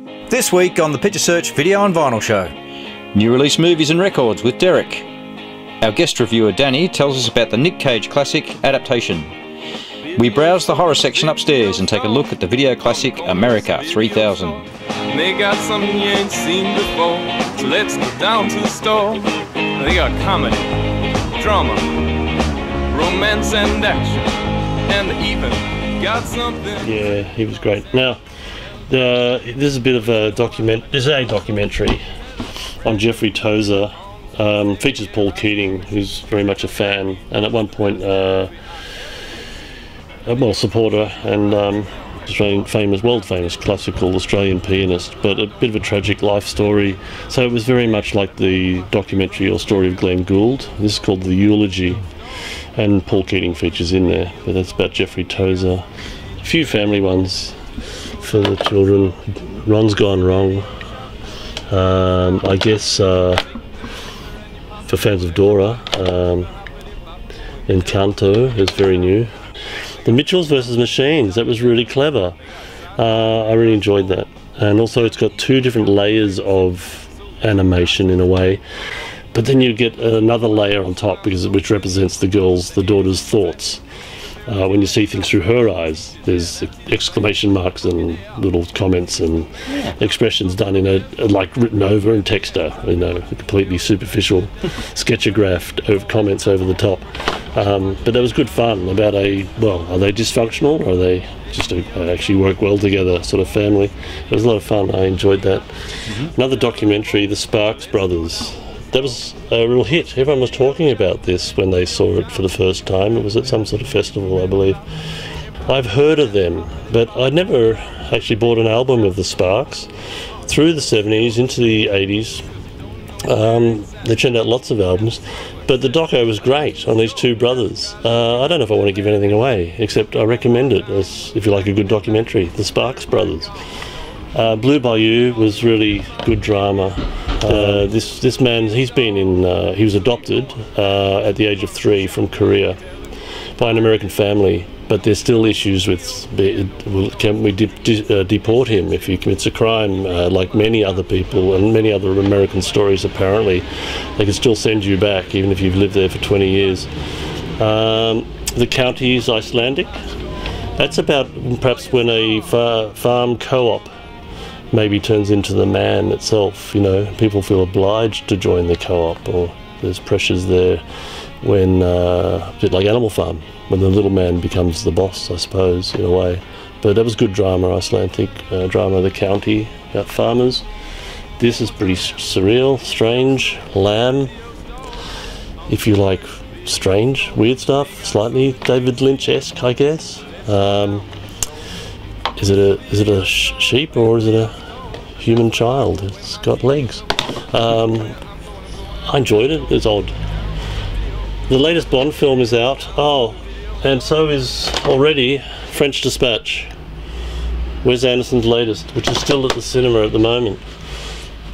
This week on the Picture Search Video and Vinyl Show, new release movies and records with Derek. Our guest reviewer Danny tells us about the Nick Cage classic adaptation. We browse the horror section upstairs and take a look at the video classic America 3000. They got something you ain't seen before, so let's go down to the store. They got comedy, drama, romance and action, and they even got something. Yeah, he was great. Now, this is a bit of a There's a documentary on Jeffrey Tozer. Features Paul Keating, who's very much a fan, and at one point, a supporter and world famous classical Australian pianist, but a bit of a tragic life story. So it was very much like the documentary or story of Glenn Gould. This is called The Eulogy, and Paul Keating features in there. But that's about Jeffrey Tozer. A few family ones for the children. Ron's Gone Wrong. I guess for fans of Dora, Encanto is very new. The Mitchells vs. Machines, that was really clever. I really enjoyed that. And also it's got two different layers of animation in a way, but then you get another layer on top which represents the daughter's thoughts. When you see things through her eyes, there's exclamation marks and little comments and expressions done in like written over in texter, completely superficial, sketchographed over comments over the top. But that was good fun about are they dysfunctional or are they just actually work well together sort of family? It was a lot of fun. I enjoyed that. Another documentary, The Sparks Brothers. That was a real hit. Everyone was talking about this when they saw it for the first time. It was at some sort of festival, I believe. I've heard of them, but I'd never actually bought an album of The Sparks. Through the 70s into the 80s, they churned out lots of albums, but the doco was great on these two brothers. I don't know if I want to give anything away, except I recommend it as if you like a good documentary. The Sparks Brothers. Blue Bayou was really good drama. This man, he was adopted at the age of 3 from Korea by an American family, but there's still issues with can we deport him if he commits a crime, like many other people and many other American stories. Apparently they can still send you back even if you've lived there for 20 years. The county is Icelandic. That's about perhaps when a farm co-op maybe turns into the man itself. People feel obliged to join the co-op, or there's pressures there when a bit like Animal Farm, when the little man becomes the boss, I suppose, in a way. But that was good drama, Icelandic drama. The county, about farmers. This is pretty surreal, strange. Lamb, if you like strange, weird stuff, slightly David Lynch-esque, I guess. Is it a sheep or is it a human child? It's got legs. I enjoyed it. It's odd. The latest Bond film is out. Oh, and so is already French Dispatch, Wes Anderson's latest, which is still at the cinema at the moment,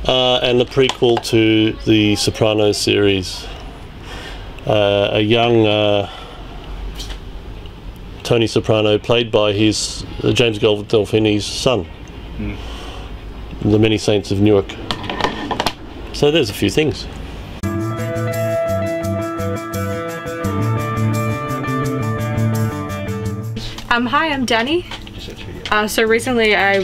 and the prequel to the Sopranos series. A young Tony Soprano, played by his James Gandolfini's son, The Many Saints of Newark. So there's a few things. Hi, I'm Danny. So recently I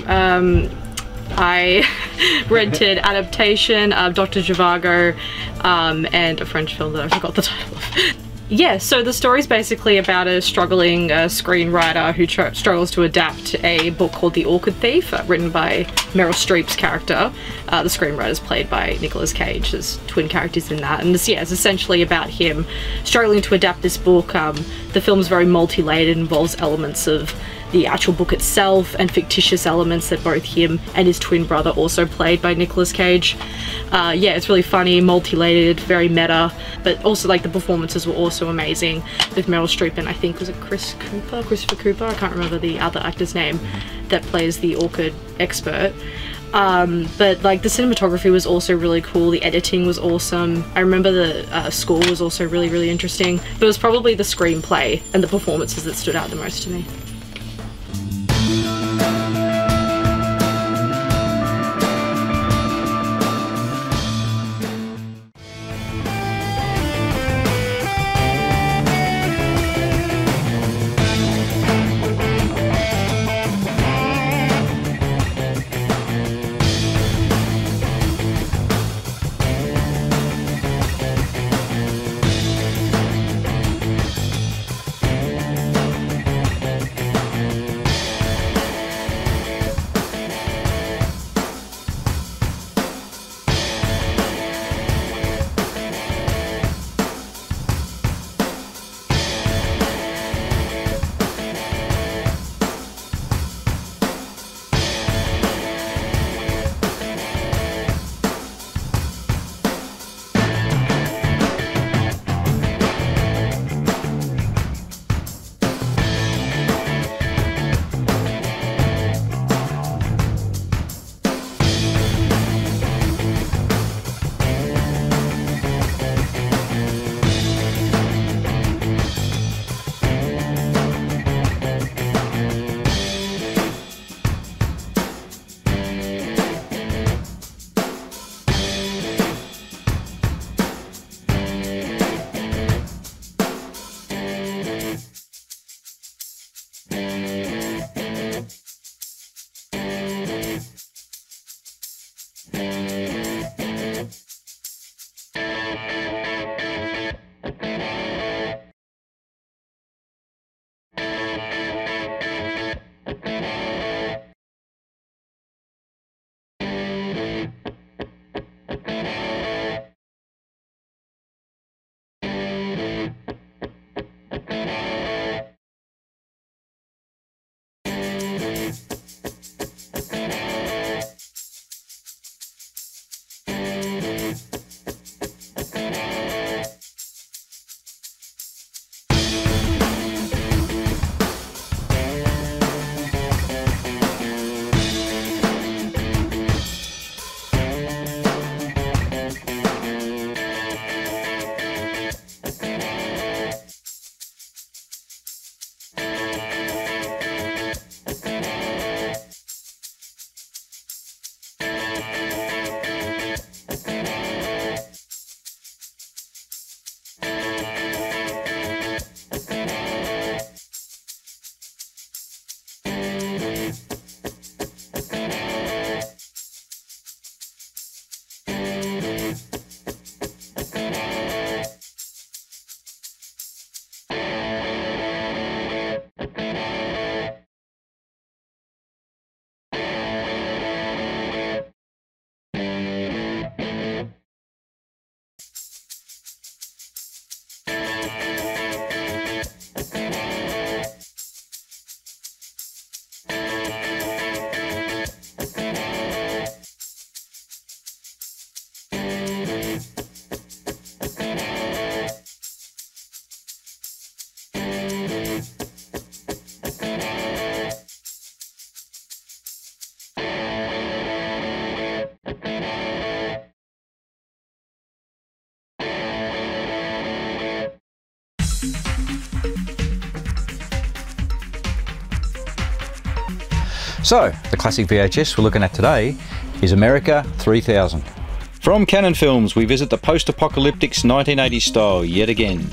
rented adaptation of Dr. Zhivago and a French film that I forgot the title of. Yeah, so the story's basically about a struggling screenwriter who struggles to adapt a book called The Orchid Thief, written by Meryl Streep's character. The screenwriter's played by Nicolas Cage. There's twin characters in that, and it's essentially about him struggling to adapt this book. The film's very multi-layered. It involves elements of the actual book itself and fictitious elements that both him and his twin brother, also played by Nicolas Cage. Yeah, it's really funny, multi-layered, very meta, but also like the performances were also amazing with Meryl Streep and I think was it Christopher Cooper, I can't remember the other actor's name, that plays the orchid expert. But like the cinematography was also really cool, the editing was awesome. I remember the score was also really, really interesting, but it was probably the screenplay and the performances that stood out the most to me. So, the classic VHS we're looking at today is America 3000. From Canon Films, we visit the post-apocalyptic 1980s style yet again.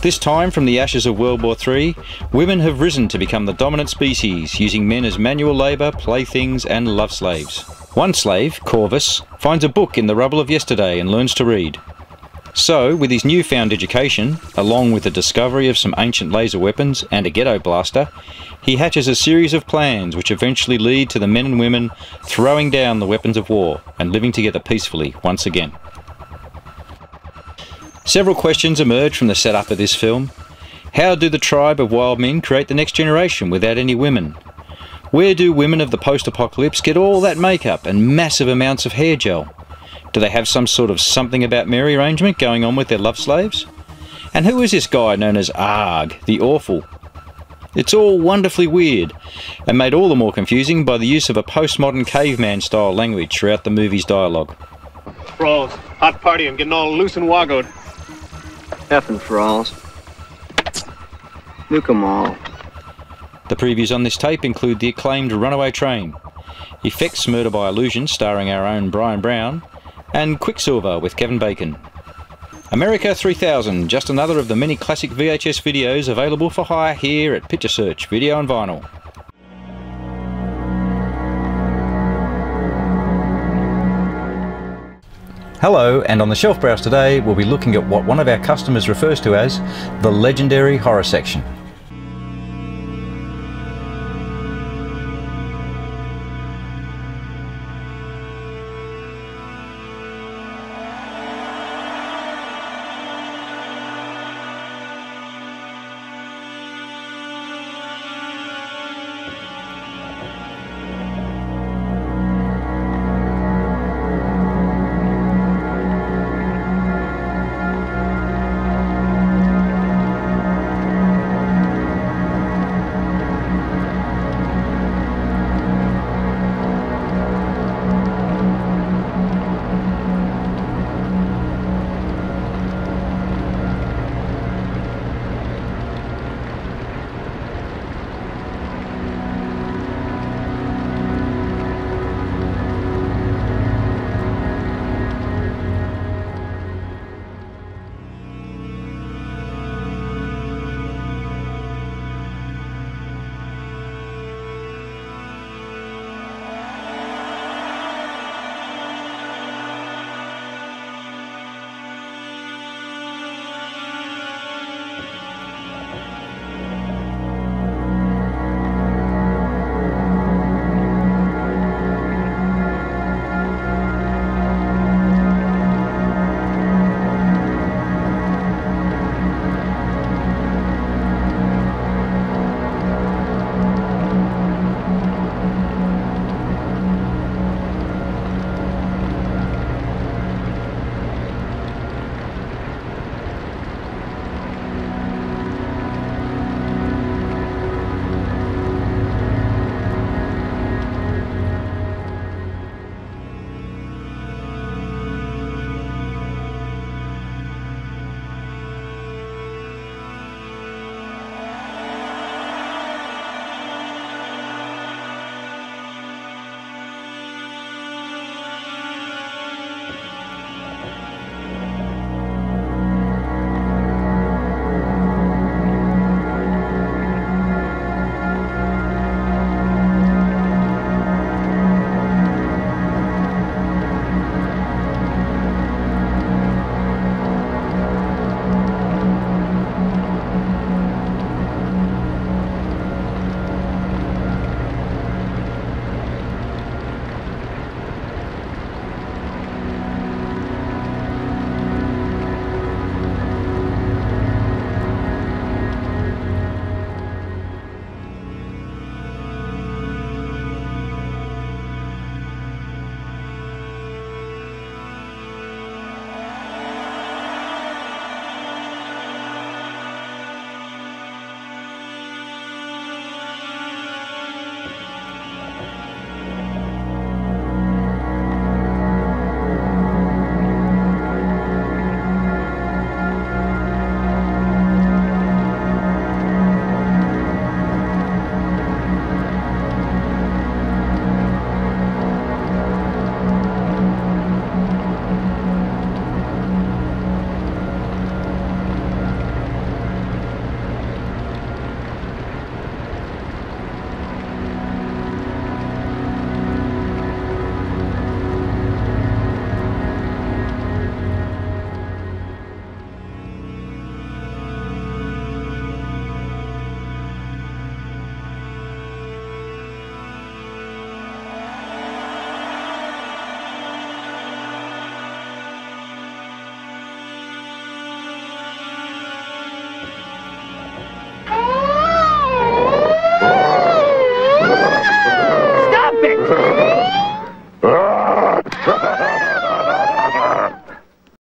This time, from the ashes of World War III, women have risen to become the dominant species, using men as manual labour, playthings and love slaves. One slave, Corvus, finds a book in the rubble of yesterday and learns to read. So, with his newfound education, along with the discovery of some ancient laser weapons and a ghetto blaster, he hatches a series of plans which eventually lead to the men and women throwing down the weapons of war and living together peacefully once again. Several questions emerge from the setup of this film. How do the tribe of wild men create the next generation without any women? Where do women of the post-apocalypse get all that makeup and massive amounts of hair gel? Do they have some sort of something about Mary arrangement going on with their love slaves? And who is this guy known as Arg, the Awful? It's all wonderfully weird, and made all the more confusing by the use of a postmodern caveman style language throughout the movie's dialogue. Fralls, hot party, I'm getting all loose and woggled. Effing Fralls. Nuke 'em all. The previews on this tape include the acclaimed Runaway Train, Effects Murder by Illusion starring our own Brian Brown, and Quicksilver with Kevin Bacon. America 3000, just another of the many classic VHS videos available for hire here at Picture Search Video and Vinyl. Hello, and on the shelf browse today we'll be looking at what one of our customers refers to as the legendary horror section.